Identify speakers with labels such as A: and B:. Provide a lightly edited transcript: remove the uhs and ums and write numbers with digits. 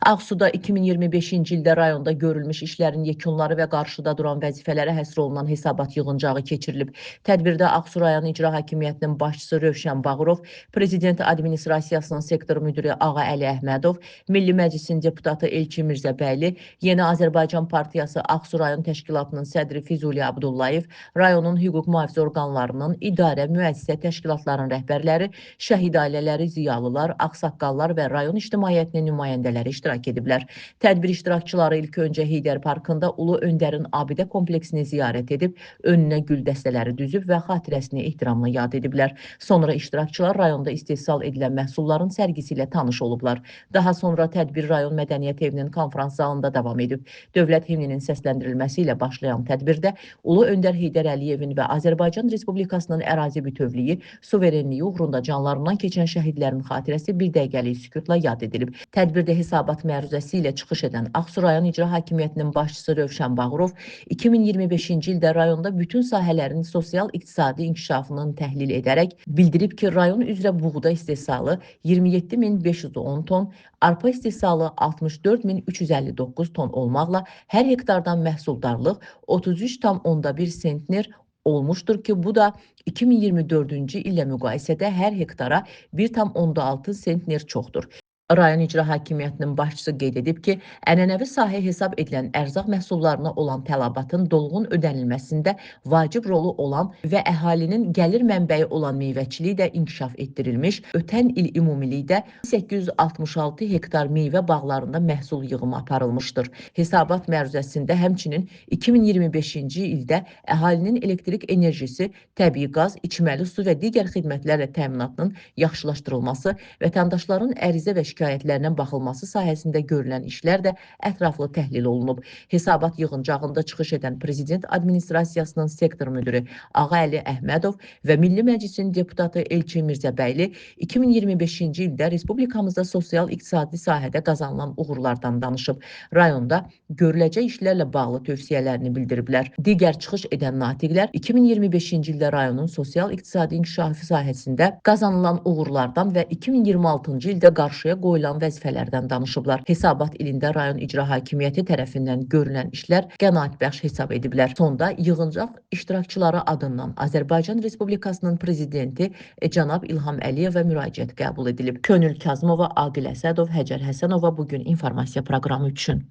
A: Ağsuda 2025-ci ildə rayonda görülmüş işlərin yekunları və qarşıda duran vəzifələrə həsr olunan hesabat yığıncağı keçirilib. Tədbirdə Ağsu rayon İcra Hakimiyyətinin başçısı Rövşən Bağırov, Prezident Administrasiyasının sektor müdiri Ağa Əli Əhmədov, Milli Məclisin deputatı Elçin Mirzəbəyli, Yeni Azərbaycan Partiyası Ağsu rayon təşkilatının sədri Füzuli Abdullayev, rayonun hüquq mühafizə orqanlarının, idarə, müəssisə təşkilatlarının rəhbərləri, şəhid ailələri, ziyalılar, ağsaqqallar və rayon ictimaiyyətinin nümayəndələri iştirak ediblər. Tədbir iştirakçıları ilk öncə Heydər Parkında Ulu Öndərin abidə kompleksini ziyarət edib, önünə gül dəstələri düzüb və xatirəsini ehtiramla yad ediblər. Sonra iştirakçılar rayonda istehsal edilən məhsulların sərgisi ilə tanış olublar. Daha sonra tədbir rayon mədəniyyət evinin konferans zalında davam edib. Dövlət himninin səsləndirilməsi ilə başlayan tədbirdə Ulu Öndər Heydər Əliyevin və Azərbaycan Respublikasının ərazi bütövlüyü, suverenliyi uğrunda canlarından keçən şəhidlərin xatirəsi bir dəqiqəlik sükutla yad edilib. Tədbirdə hesabat məruzəsi ilə çıxış edən Ağsu rayon İcra Hakimiyyətinin başçısı Rövşən Bağırov 2025-ci ildə rayonda bütün sahələrin sosial-iqtisadi inkişafının təhlil edərək bildirib ki, rayon üzrə buğda istehsalı 27.510 ton, arpa istehsalı 64.359 ton olmaqla hər hektardan məhsuldarlıq 33,1 sentner olmuşdur ki, bu da 2024-cü illə müqayisədə hər hektara 1,6 sentner çoxdur. Rayon İcra Hakimiyyətinin başçısı qeyd edib ki, ənənəvi sahə hesab edilən ərzaq məhsullarına olan tələbatın dolğun ödənilməsində vacib rolu olan və əhalinin gəlir mənbəyi olan meyvəçiliyi də inkişaf etdirilmiş, ötən il ümumilikdə 866 hektar meyvə bağlarında məhsul yığımı aparılmışdır. Hesabat məruzəsində həmçinin 2025-ci ildə əhalinin elektrik enerjisi, təbii qaz, içməli su və digər xidmətlərlə təminatının yaxşılaşdırılması, vətəndaşların ərizə və şikayətlərinə baxılması sahəsində görülən işlər də ətraflı təhlil olunub. Hesabat yığıncağında çıxış edən Prezident Administrasiyasının sektor müdiri Ağa Əli Əhmədov və Milli Məclisin deputatı Elçin Mirzəbəyli 2025-ci ildə Respublikamızda sosial-iqtisadi sahədə qazanılan uğurlardan danışıb. Rayonda görüləcək işlərlə bağlı tövsiyələrini bildiriblər. Digər çıxış edən natiqlər 2025-ci ildə rayonun sosial-iqtisadi inkişafı sahəsində qazanılan uğurlardan və 2026-cı ildə qarşıya qoyulan vəzifələrdən danışıblar. Hesabat ilində rayon İcra Hakimiyyəti tərəfindən görülən işlər qənaətbəxş hesab ediblər. Sonda yığıncaq iştirakçıları adından Azərbaycan Respublikasının prezidenti cənab İlham Əliyevə müraciət qəbul edilib. Könül Kazımova, Aqil Əsədov, Həcər Həsənova bugün informasiya proqramı üçün.